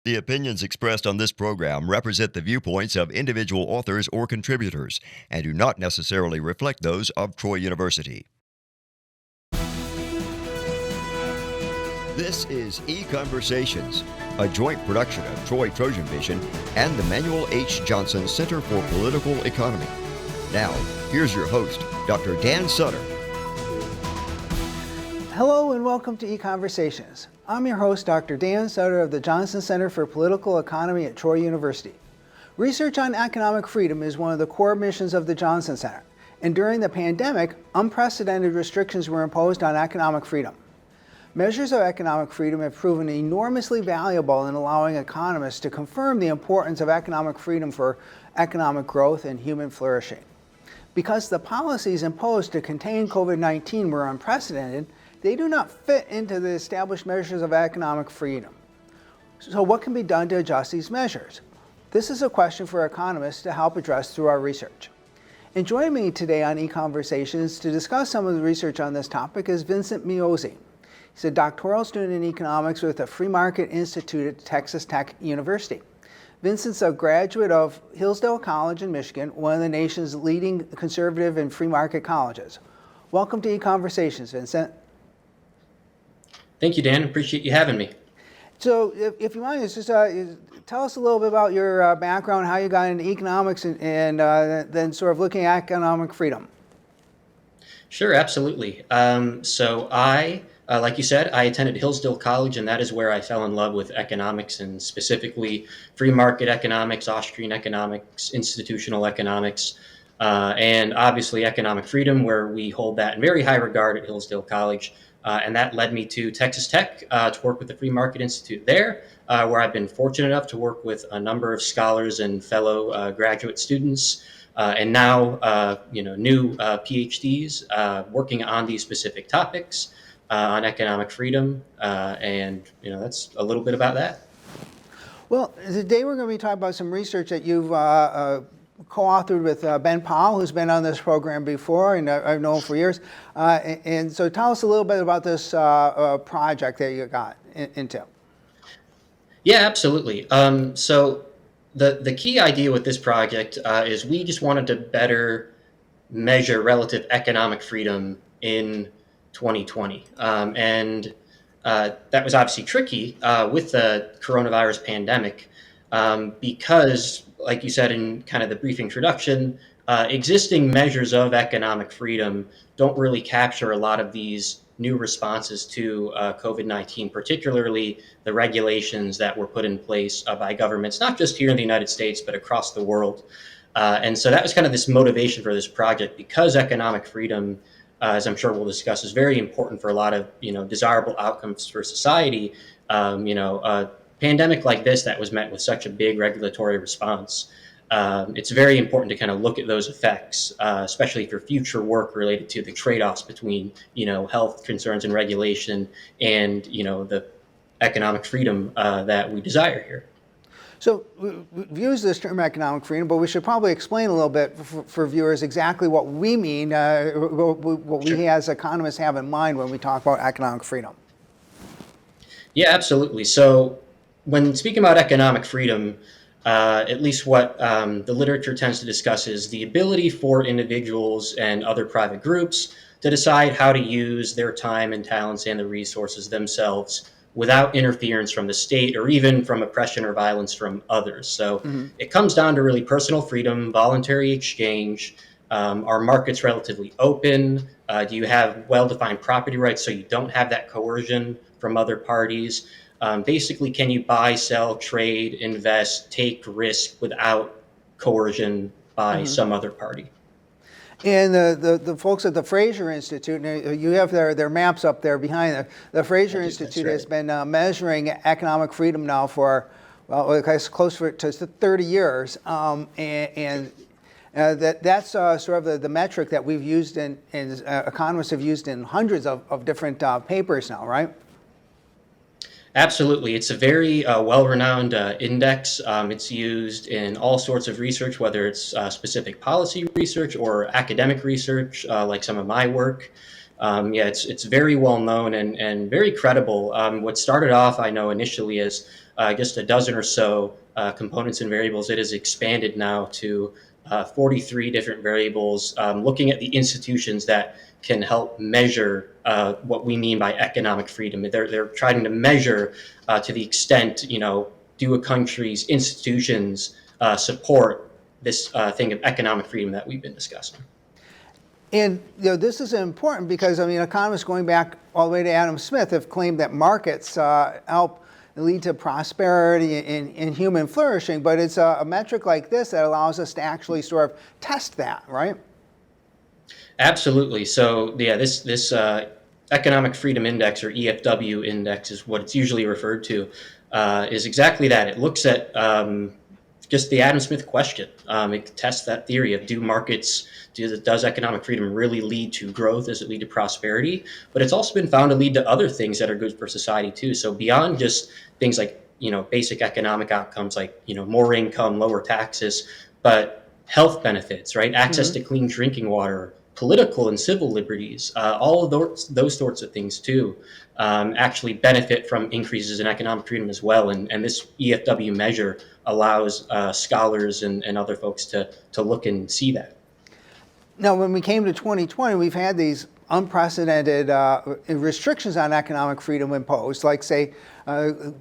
The opinions expressed on this program represent the viewpoints of individual authors or contributors and do not necessarily reflect those of Troy University. This is EconVersations, a joint production of Troy Trojan Vision and the Manuel Johnson Center for Political Economy. Now, here's your host, Dr. Dan Sutter. Hello and welcome to EconVersations. I'm your host, Dr. Dan Sutter of the Johnson Center for Political Economy at Troy University. Research on economic freedom is one of the core missions of the Johnson Center, and during the pandemic, unprecedented restrictions were imposed on economic freedom. Measures of economic freedom have proven enormously valuable in allowing economists to confirm the importance of economic freedom for economic growth and human flourishing. Because the policies imposed to contain COVID-19 were unprecedented, they do not fit into the established measures of economic freedom. So what can be done to adjust these measures? This is a question for economists to help address through our research. And joining me today on EconVersations to discuss some of the research on this topic is Vincent Miozzi. He's a doctoral student in economics with the Free Market Institute at Texas Tech University. Vincent's a graduate of Hillsdale College in Michigan, one of the nation's leading conservative and free market colleges. Welcome to EconVersations, Vincent. Thank you, Dan. Appreciate you having me. So if you want to just tell us a little bit about your background, how you got into economics, and then sort of looking at economic freedom. Sure, absolutely. So I, like you said, I attended Hillsdale College, and that is where I fell in love with economics, and specifically free market economics, Austrian economics, institutional economics, and obviously economic freedom, where we hold that in very high regard at Hillsdale College. And that led me to Texas Tech to work with the Free Market Institute there, where I've been fortunate enough to work with a number of scholars and fellow graduate students, and now new PhDs working on these specific topics on economic freedom, and that's a little bit about that. Well, today we're going to be talking about some research that you've co-authored with Ben Powell, who's been on this program before, and I've known for years. And so tell us a little bit about this project that you got into. Yeah, absolutely. So the key idea with this project is we just wanted to better measure relative economic freedom in 2020. And that was obviously tricky with the coronavirus pandemic because, like you said in kind of the brief introduction, existing measures of economic freedom don't really capture a lot of these new responses to COVID-19, particularly the regulations that were put in place by governments, not just here in the United States, but across the world. And so that was kind of this motivation for this project, because economic freedom, as I'm sure we'll discuss, is very important for a lot of desirable outcomes for society. A pandemic like this that was met with such a big regulatory response, it's very important to kind of look at those effects, especially for future work related to the trade-offs between health concerns and regulation and the economic freedom that we desire here. So we've used this term economic freedom, but we should probably explain a little bit for viewers exactly what we mean, what Sure. we as economists have in mind when we talk about economic freedom. Yeah, absolutely. So when speaking about economic freedom, at least what the literature tends to discuss is the ability for individuals and other private groups to decide how to use their time and talents and the resources themselves without interference from the state or even from oppression or violence from others. So it comes down to really personal freedom, voluntary exchange. Are markets relatively open? Do you have well-defined property rights so you don't have that coercion from other parties? Basically, can you buy, sell, trade, invest, take risk without coercion by some other party? And the folks at the Fraser Institute, you have their maps up there behind the Fraser Institute has been measuring economic freedom now for, well, I guess close to 30 years. That's sort of the metric that we've used and economists have used in hundreds of different papers now, right? Absolutely. It's a very well-renowned index. It's used in all sorts of research, whether it's specific policy research or academic research, like some of my work. It's very well known and very credible. What started off, I know, initially as just a dozen or so components and variables. It has expanded now to 43 different variables, looking at the institutions that can help measure what we mean by economic freedom. They're trying to measure to the extent, do a country's institutions support this thing of economic freedom that we've been discussing. And this is important because, economists going back all the way to Adam Smith have claimed that markets help lead to prosperity and human flourishing, but it's a metric like this that allows us to actually sort of test that, right? Absolutely. So yeah, this Economic Freedom Index, or EFW index is what it's usually referred to, is exactly that. It looks at just the Adam Smith question. It tests that theory of does economic freedom really lead to growth? Does it lead to prosperity? But it's also been found to lead to other things that are good for society too. So beyond just things like, basic economic outcomes like, more income, lower taxes, but health benefits, right? Access to clean drinking water, political and civil liberties, all of those sorts of things too, actually benefit from increases in economic freedom as well. And this EFW measure allows scholars and other folks to look and see that. Now, when we came to 2020, we've had these unprecedented restrictions on economic freedom imposed, like, say,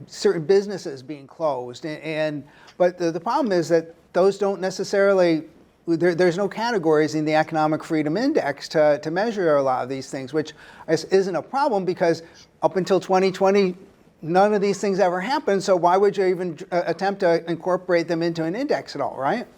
certain businesses being closed. But the problem is that those don't necessarily, there's no categories in the Economic Freedom Index to measure a lot of these things, which isn't a problem because up until 2020, none of these things ever happened. So why would you even attempt to incorporate them into an index at all, right?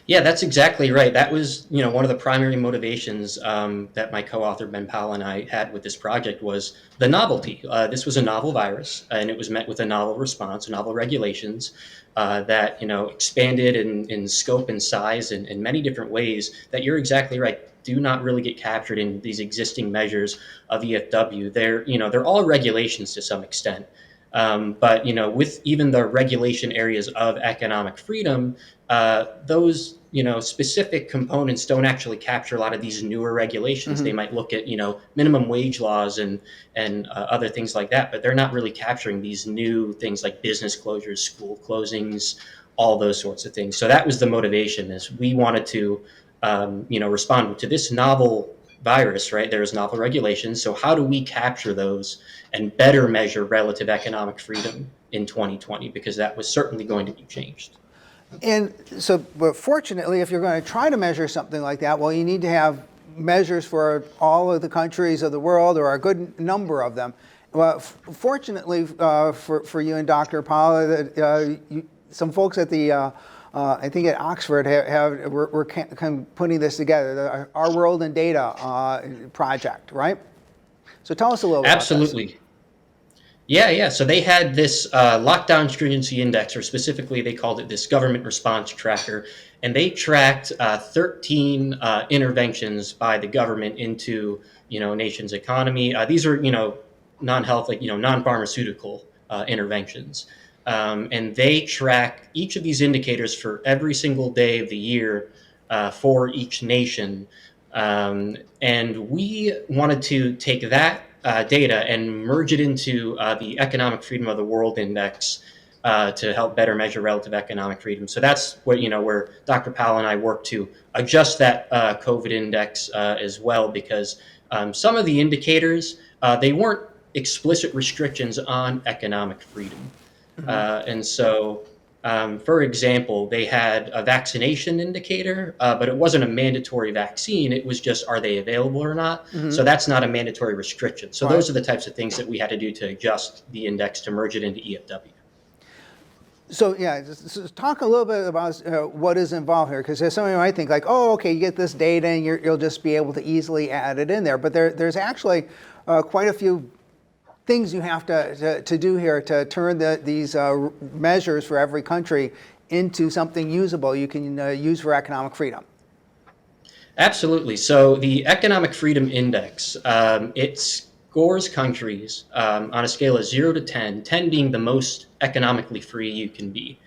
Yeah, that's exactly right. That was, one of the primary motivations that my co-author Ben Powell and I had with this project was the novelty. This was a novel virus, and it was met with a novel response, novel regulations that expanded in scope and size in many different ways. That you're exactly right. Do not really get captured in these existing measures of EFW. They're all regulations to some extent. But with even the regulation areas of economic freedom, those specific components don't actually capture a lot of these newer regulations. They might look at minimum wage laws and other things like that, but they're not really capturing these new things like business closures, school closings, all those sorts of things. So that was the motivation, is we wanted to respond to this novel virus, right? There's novel regulations. So how do we capture those and better measure relative economic freedom in 2020? Because that was certainly going to be changed. And so, but fortunately, if you're going to try to measure something like that, well, you need to have measures for all of the countries of the world, or a good number of them. Well, fortunately for you and Dr. Powell, some folks at the I think at Oxford we're kind of putting this together, the Our World in Data project, right? So tell us a little bit Absolutely. about this. Yeah. So they had this lockdown stringency index, or specifically they called it this government response tracker, and they tracked 13 interventions by the government into nation's economy. These are non-health, like non-pharmaceutical interventions. And they track each of these indicators for every single day of the year for each nation. And we wanted to take that data and merge it into the Economic Freedom of the World Index to help better measure relative economic freedom. So that's what where Dr. Powell and I worked to adjust that COVID index as well, because some of the indicators they weren't explicit restrictions on economic freedom. And so, for example, they had a vaccination indicator, but it wasn't a mandatory vaccine. It was just, are they available or not? So that's not a mandatory restriction. So those are the types of things that we had to do to adjust the index to merge it into EFW. So yeah, just talk a little bit about what is involved here, because somebody might think like, oh, okay, you get this data and you'll just be able to easily add it in there. But there's actually quite a few things you have to do here to turn these measures for every country into something usable you can use for economic freedom. Absolutely. So the Economic Freedom Index, it scores countries on a scale of 0 to 10, 10 being the most economically free you can be.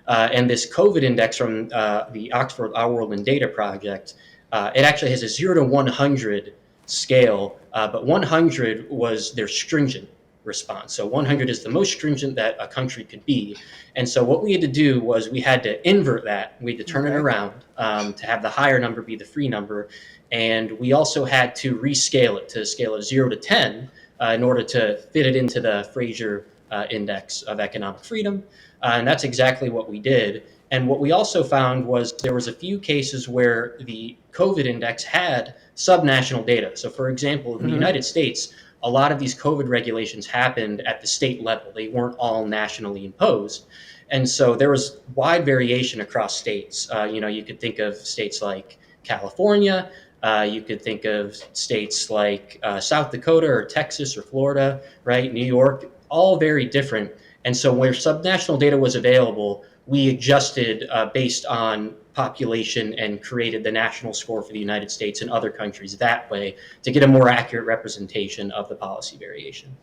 And this COVID index from the Oxford Our World in Data project, it actually has a 0 to 100 scale, but 100 was their stringent response. So 100 is the most stringent that a country could be. And so what we had to do was we had to invert that. We had to turn it around to have the higher number be the free number. And we also had to rescale it to scale of 0 to 10 in order to fit it into the Fraser Index of Economic Freedom. And that's exactly what we did. And what we also found was there was a few cases where the COVID index had subnational data. So for example, in the United States, a lot of these COVID regulations happened at the state level. They weren't all nationally imposed. And so there was wide variation across states. You could think of states like California. You could think of states like South Dakota or Texas or Florida, right? New York, all very different. And so where subnational data was available, we adjusted based on population and created the national score for the United States and other countries that way to get a more accurate representation of the policy variation.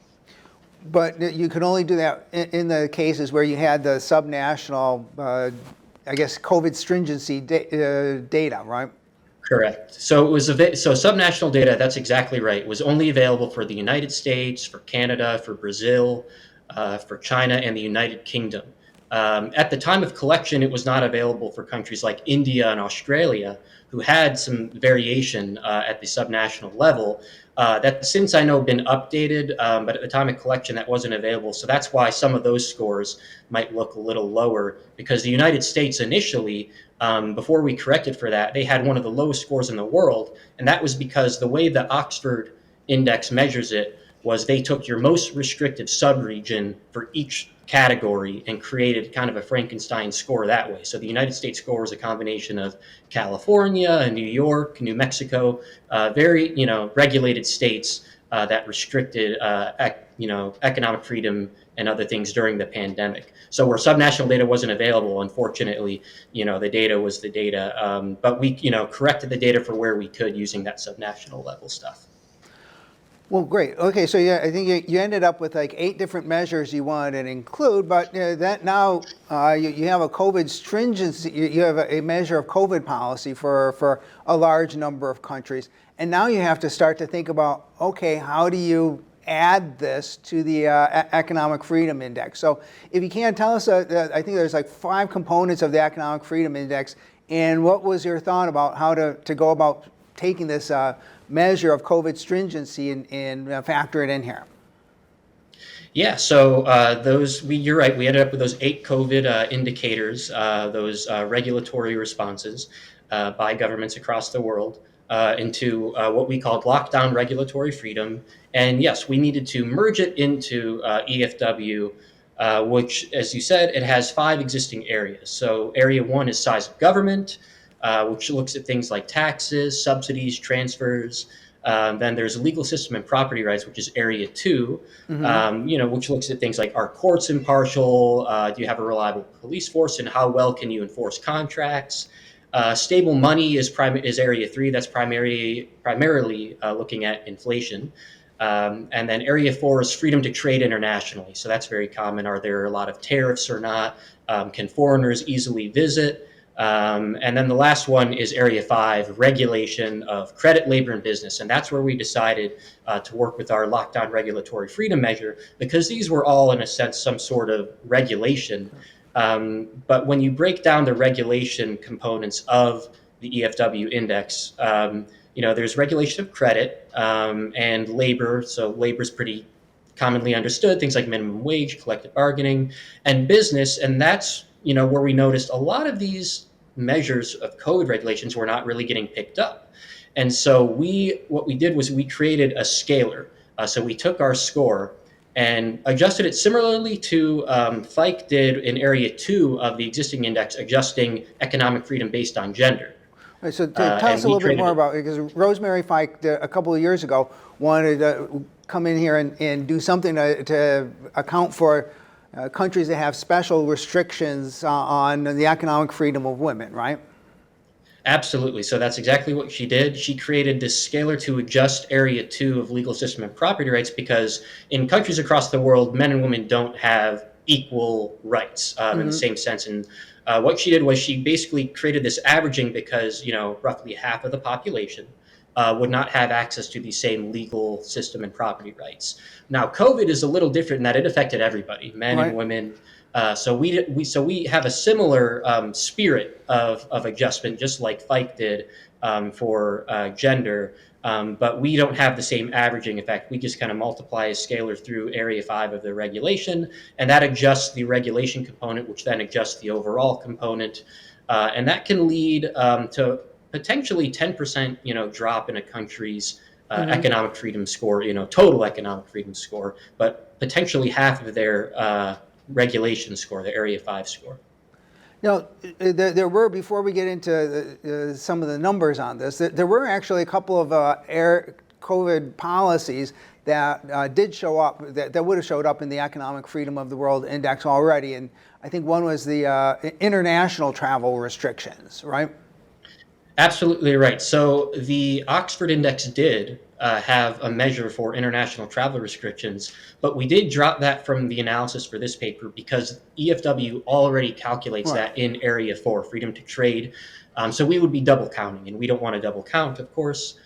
But you could only do that in the cases where you had the subnational, COVID stringency data, right? Correct. So it was so subnational data. That's exactly right. Was only available for the United States, for Canada, for Brazil, for China, and the United Kingdom. At the time of collection, it was not available for countries like India and Australia, who had some variation at the subnational level. That's since I know been updated, but at the time of collection, that wasn't available. So that's why some of those scores might look a little lower, because the United States initially, before we corrected for that, they had one of the lowest scores in the world. And that was because the way the Oxford Index measures it was they took your most restrictive subregion for each category and created kind of a Frankenstein score that way. So the United States score is a combination of California and New York, New Mexico, very regulated states that restricted economic freedom and other things during the pandemic. So where subnational data wasn't available, unfortunately, the data was the data, but we corrected the data for where we could using that subnational level stuff. Well, great. Okay, so yeah, I think you ended up with like 8 different measures you wanted to include, but that now you have a COVID stringency, you have a measure of COVID policy for a large number of countries, and now you have to start to think about, okay, how do you add this to the Economic Freedom Index? So if you can tell us, I think there's like 5 components of the Economic Freedom Index, and what was your thought about how to go about taking this measure of COVID stringency and factor it in here? Yeah, so you're right. We ended up with those 8 COVID indicators, those regulatory responses by governments across the world into what we called lockdown regulatory freedom. And yes, we needed to merge it into EFW, which, as you said, it has 5 existing areas. So area 1 is size of government, which looks at things like taxes, subsidies, transfers. Then there's legal system and property rights, which is area 2, which looks at things like, are courts impartial? Do you have a reliable police force? And how well can you enforce contracts? Stable money is area 3. That's primarily looking at inflation. And then area 4 is freedom to trade internationally. So that's very common. Are there a lot of tariffs or not? Can foreigners easily visit? And then the last one is area 5, regulation of credit, labor, and business. And that's where we decided to work with our lockdown regulatory freedom measure, because these were all, in a sense, some sort of regulation. But when you break down the regulation components of the EFW index, there's regulation of credit and labor. So labor is pretty commonly understood, things like minimum wage, collective bargaining, and business. And that's where we noticed a lot of these measures of COVID regulations were not really getting picked up. And so what we did was we created a scaler. So we took our score and adjusted it similarly to FIKE did in area 2 of the existing index, adjusting economic freedom based on gender. Right, so tell us a little bit more about it, because Rosemary Fike a couple of years ago wanted to come in here and do something to account for countries that have special restrictions on the economic freedom of women, right? Absolutely. So that's exactly what she did. She created this scalar to adjust area 2 of legal system and property rights, because in countries across the world, men and women don't have equal rights in the same sense. And what she did was she basically created this averaging, because roughly half of the population would not have access to the same legal system and property rights. Now, COVID is a little different in that it affected everybody, men Right. and women. So we have a similar spirit of adjustment, just like FIKE did for gender. But we don't have the same averaging effect. We just kind of multiply a scalar through area 5 of the regulation, and that adjusts the regulation component, which then adjusts the overall component. And that can lead to potentially 10%, drop in a country's economic freedom score, total economic freedom score, but potentially half of their regulation score, the area 5 score. There were, before we get into some of the numbers on this, there were actually a couple of COVID policies that did show up, that would have showed up in the Economic Freedom of the World Index already. And I think one was the international travel restrictions, right? Absolutely right. So the Oxford Index did have a measure for international travel restrictions, but we did drop that from the analysis for this paper because EFW already calculates Right. that in Area 4, freedom to trade. So we would be double counting, and we don't want to double count, of course.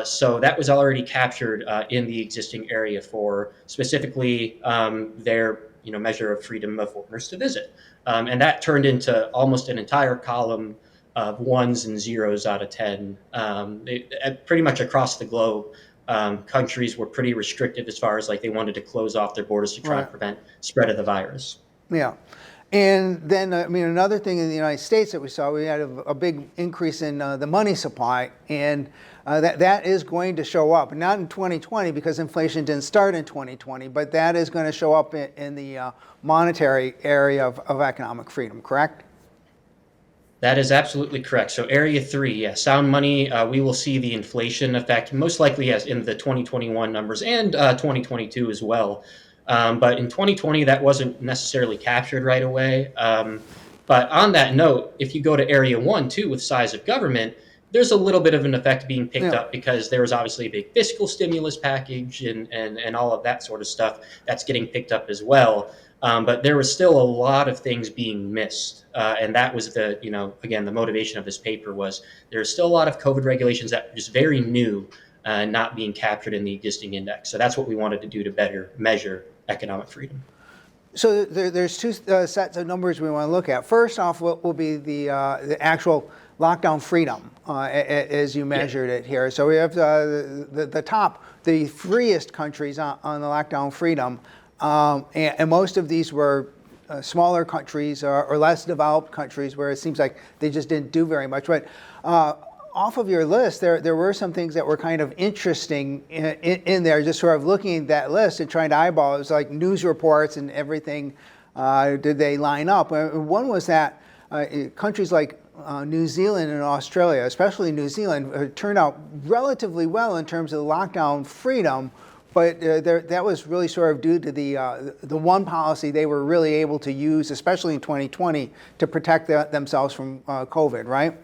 So that was already captured in the existing Area 4, specifically their measure of freedom of foreigners to visit. And that turned into almost an entire column of ones and zeros out of 10. Pretty much across the globe, countries were pretty restrictive as far as like they wanted to close off their borders to try and prevent spread of the virus. Yeah. And then, another thing in the United States that we saw, we had a big increase in the money supply, and that is going to show up, not in 2020 because inflation didn't start in 2020, but that is going to show up in the monetary area of economic freedom, correct? That is absolutely correct. So Area 3, yeah, sound money, we will see the inflation effect, most likely as in the 2021 numbers and 2022 as well. But in 2020, that wasn't necessarily captured right away. But on that note, if you go to Area 1, too, with size of government, there's a little bit of an effect being picked up because there was obviously a big fiscal stimulus package and all of that sort of stuff that's getting picked up as well. But there was still a lot of things being missed. And that was again, the motivation of this paper was there's still a lot of COVID regulations that are just very new, not being captured in the existing index. So that's what we wanted to do to better measure economic freedom. So there's two sets of numbers we want to look at. First off, will be the actual lockdown freedom as you measured it here. So we have the top, the freest countries on the lockdown freedom. And most of these were smaller countries or less developed countries where it seems like they just didn't do very much. But off of your list, there were some things that were kind of interesting in there, just sort of looking at that list and trying to eyeball. It was like news reports and everything. Did they line up? One was that countries like New Zealand and Australia, especially New Zealand, turned out relatively well in terms of the lockdown freedom. But that was really sort of due to the one policy they were really able to use, especially in 2020, to protect themselves from COVID, right?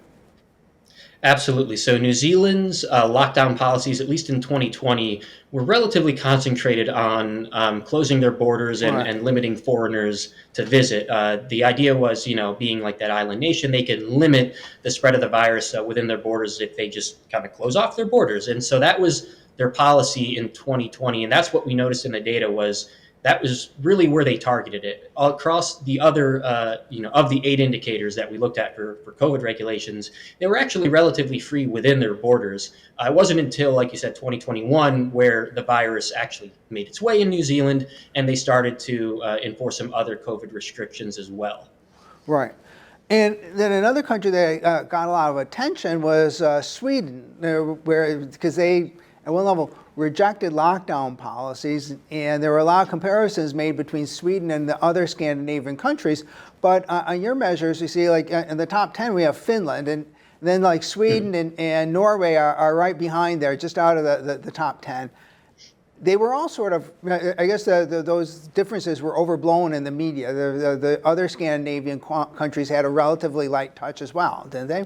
Absolutely. So New Zealand's lockdown policies, at least in 2020, were relatively concentrated on closing their borders and limiting foreigners to visit. The idea was, being like that island nation, they could limit the spread of the virus within their borders if they just kind of close off their borders. And so that was their policy in 2020. And that's what we noticed in the data was that was really where they targeted it. Across the other, of the 8 indicators that we looked at for COVID regulations, they were actually relatively free within their borders. It wasn't until, like you said, 2021, where the virus actually made its way in New Zealand, and they started to enforce some other COVID restrictions as well. Right. And then another country that got a lot of attention was Sweden, because they, at one level, rejected lockdown policies, and there were a lot of comparisons made between Sweden and the other Scandinavian countries. But on your measures, you see, like in the top 10, we have Finland, and then like Sweden and Norway are right behind there, just out of the top 10. They were all sort of, I guess those differences were overblown in the media. The other Scandinavian countries had a relatively light touch as well, didn't they?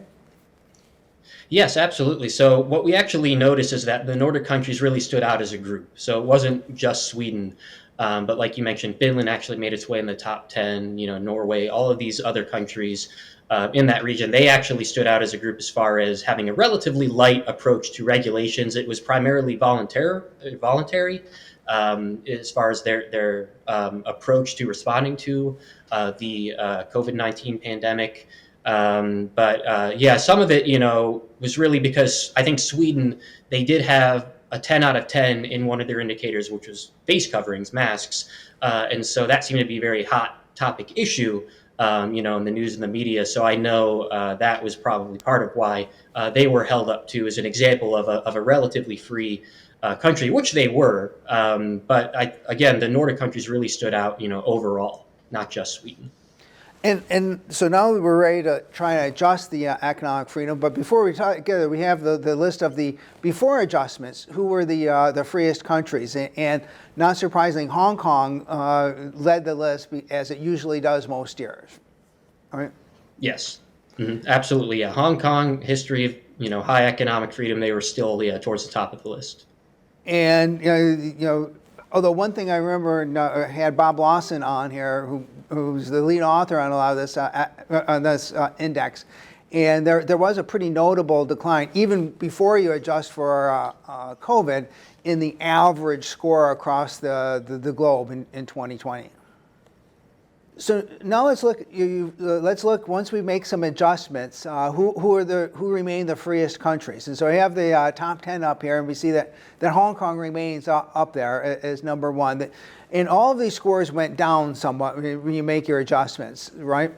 Yes, absolutely. So what we actually noticed is that the Nordic countries really stood out as a group. So it wasn't just Sweden. But like you mentioned, Finland actually made its way in the top 10, Norway, all of these other countries in that region, they actually stood out as a group as far as having a relatively light approach to regulations. It was primarily voluntary as far as their approach to responding to the COVID-19 pandemic. But some of it, was really because I think Sweden, they did have a 10 out of 10 in one of their indicators, which was face coverings, masks. And so that seemed to be a very hot topic issue, in the news and the media. So I know that was probably part of why they were held up to as an example of a relatively free country, which they were. Again, the Nordic countries really stood out, overall, not just Sweden. And so now we're ready to try and adjust the economic freedom. But before we talk together, we have the list of the before adjustments. Who were the freest countries? And not surprisingly, Hong Kong led the list as it usually does most years. All right. Yes, absolutely. Yeah, Hong Kong history of high economic freedom. They were still towards the top of the list. And although one thing I remember had Bob Lawson on here, who's the lead author on a lot of this on this index, and there was a pretty notable decline even before you adjust for COVID in the average score across the globe in 2020. So now let's look. Let's look once we make some adjustments. Who remain the freest countries? And so I have the top 10 up here, and we see that Hong Kong remains up there as number one. And all of these scores went down somewhat when you make your adjustments, right?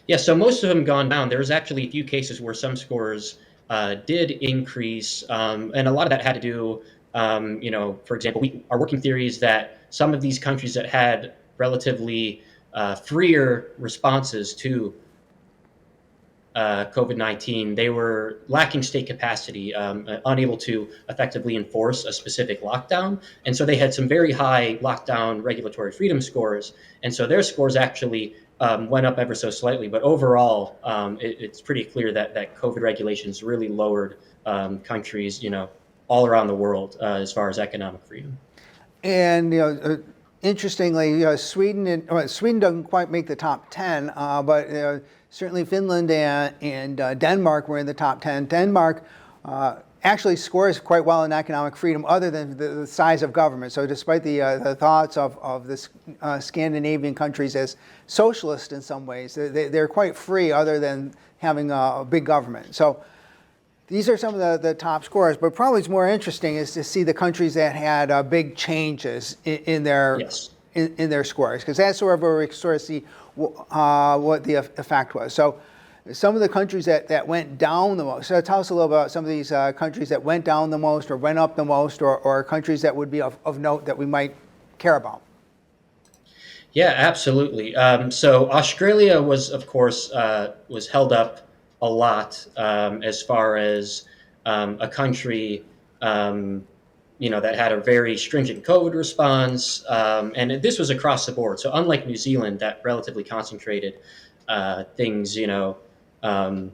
Yeah. So most of them gone down. There was actually a few cases where some scores did increase, and a lot of that had to do, for example, our working theory is that some of these countries that had relatively freer responses to COVID-19, they were lacking state capacity, unable to effectively enforce a specific lockdown. And so they had some very high lockdown regulatory freedom scores. And so their scores actually went up ever so slightly. But overall, it's pretty clear that COVID regulations really lowered countries, all around the world as far as economic freedom. And, interestingly, Sweden doesn't quite make the top 10, but certainly Finland and Denmark were in the top 10. Denmark actually scores quite well in economic freedom other than the size of government. So despite the thoughts of the Scandinavian countries as socialist in some ways, they're quite free other than having a big government. So these are some of the top scores, but probably what's more interesting is to see the countries that had big changes in their Yes. in their scores, because that's where we sort of see what the effect was. So some of the countries that went down the most. So tell us a little about some of these countries that went down the most or went up the most, or countries that would be of note that we might care about. Yeah, absolutely. So Australia was, of course, was held up a lot as far as a country, that had a very stringent COVID response, and this was across the board. So unlike New Zealand, that relatively concentrated things, on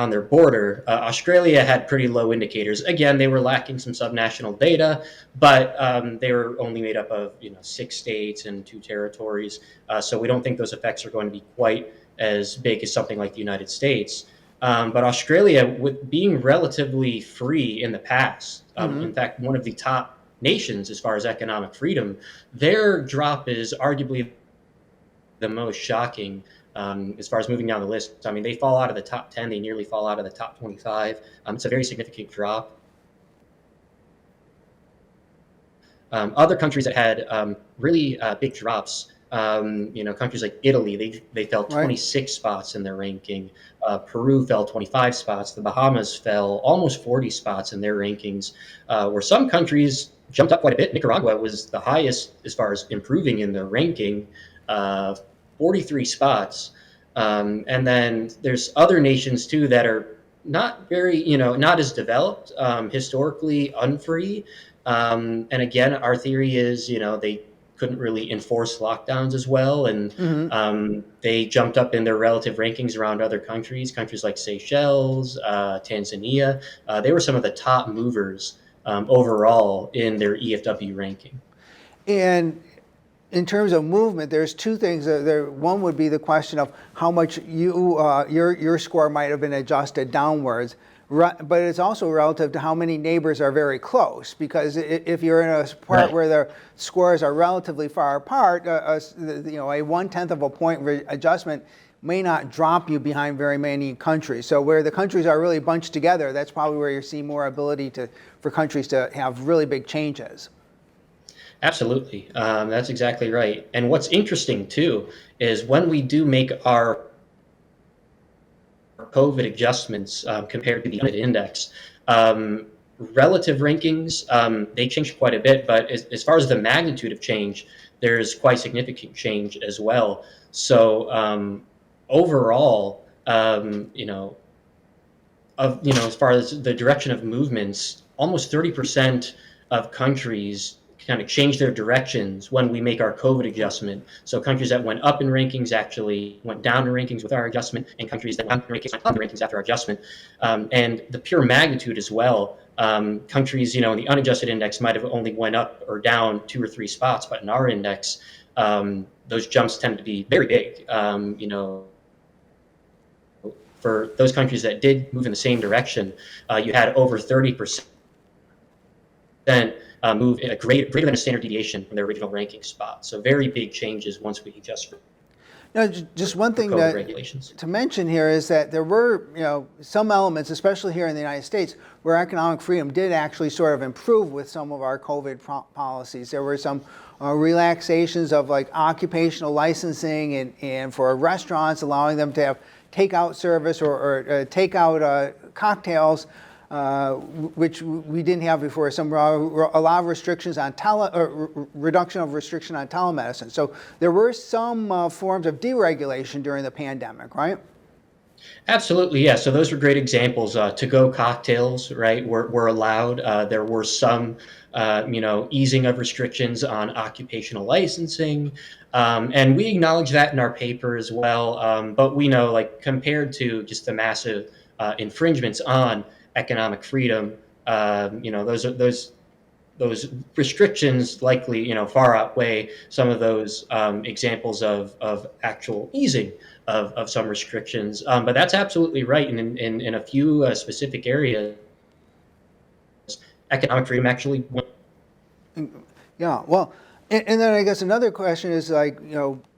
their border, Australia had pretty low indicators. Again, they were lacking some subnational data, but they were only made up of 6 states and 2 territories. So we don't think those effects are going to be quite as big as something like the United States. But Australia, with being relatively free in the past, in fact, one of the top nations as far as economic freedom, their drop is arguably the most shocking as far as moving down the list. I mean, they fall out of the top 10, they nearly fall out of the top 25. It's a very significant drop. Other countries that had really big drops, countries like Italy, they fell 26 spots in their ranking. Peru fell 25 spots. The Bahamas fell almost 40 spots in their rankings, where some countries jumped up quite a bit. Nicaragua was the highest as far as improving in their ranking, 43 spots. And then there's other nations too that are not very, not as developed, historically unfree. And again, our theory is, they couldn't really enforce lockdowns as well. And they jumped up in their relative rankings around other countries like Seychelles, Tanzania. They were some of the top movers overall in their EFW ranking. And in terms of movement, there's two things. One would be the question of how much your score might have been adjusted downwards, but it's also relative to how many neighbors are very close. Because if you're in a part where the scores are relatively far apart, a 1/10 of a point adjustment may not drop you behind very many countries. So where the countries are really bunched together, that's probably where you're seeing more ability for countries to have really big changes. Absolutely. That's exactly right. And what's interesting too is when we do make our COVID adjustments compared to the United Index, relative rankings, they change quite a bit, but as far as the magnitude of change, there's quite significant change as well. So overall, as far as the direction of movements, almost 30% of countries kind of change their directions when we make our COVID adjustment. So countries that went up in rankings actually went down in rankings with our adjustment, and countries that went up in rankings after our adjustment. And the pure magnitude as well. Countries, in the unadjusted index might have only went up or down 2 or 3 spots, but in our index, those jumps tend to be very big. For those countries that did move in the same direction, you had over 30% move in a greater than a standard deviation from their original ranking spot. So very big changes once we adjust for. Now, just one thing to mention here is that there were, some elements, especially here in the United States, where economic freedom did actually sort of improve with some of our COVID policies. There were some relaxations of like occupational licensing and for restaurants, allowing them to have takeout service or takeout cocktails, which we didn't have before. A lot of restrictions on reduction of restriction on telemedicine. So there were some forms of deregulation during the pandemic, right? Absolutely, yeah. So those were great examples. To-go cocktails, right, were allowed. There were some, easing of restrictions on occupational licensing, and we acknowledge that in our paper as well. But we know, like, compared to just the massive infringements on economic freedom, those restrictions likely, far outweigh some of those examples of actual easing of some restrictions. But that's absolutely right. And in a few specific areas, economic freedom actually went. Yeah, well, and then I guess another question is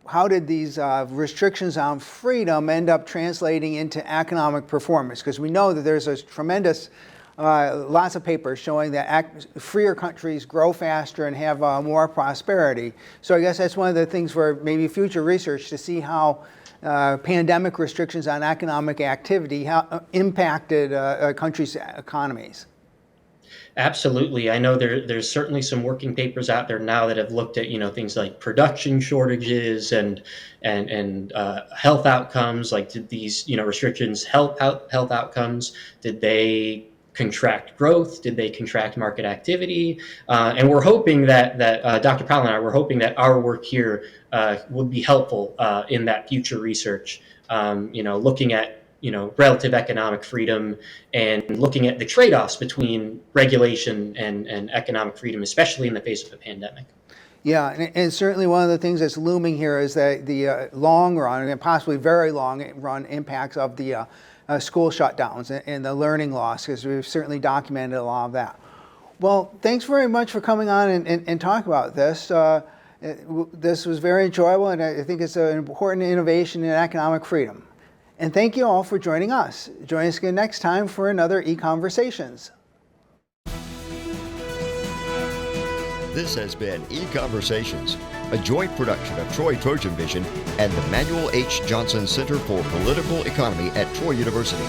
how did these restrictions on freedom end up translating into economic performance? Because we know that there's a tremendous, lots of papers showing that freer countries grow faster and have more prosperity. So I guess that's one of the things for maybe future research to see how pandemic restrictions on economic activity impacted countries' economies. Absolutely. I know there's certainly some working papers out there now that have looked at, things like production shortages and health outcomes. Like, did these, restrictions help health outcomes? Did they contract growth? Did they contract market activity? And we're hoping that Dr. Powell and I, we're hoping that our work here would be helpful in that future research, looking at relative economic freedom and looking at the trade-offs between regulation and economic freedom, especially in the face of a pandemic. Yeah, and certainly one of the things that's looming here is that the long run and possibly very long run impacts of the school shutdowns and the learning loss, because we've certainly documented a lot of that. Well, thanks very much for coming on and talking about this. This was very enjoyable, and I think it's an important innovation in economic freedom. And thank you all for joining us. Join us again next time for another EconVersations. This has been EconVersations, a joint production of Troy Trojan Vision and the Manuel Johnson Center for Political Economy at Troy University.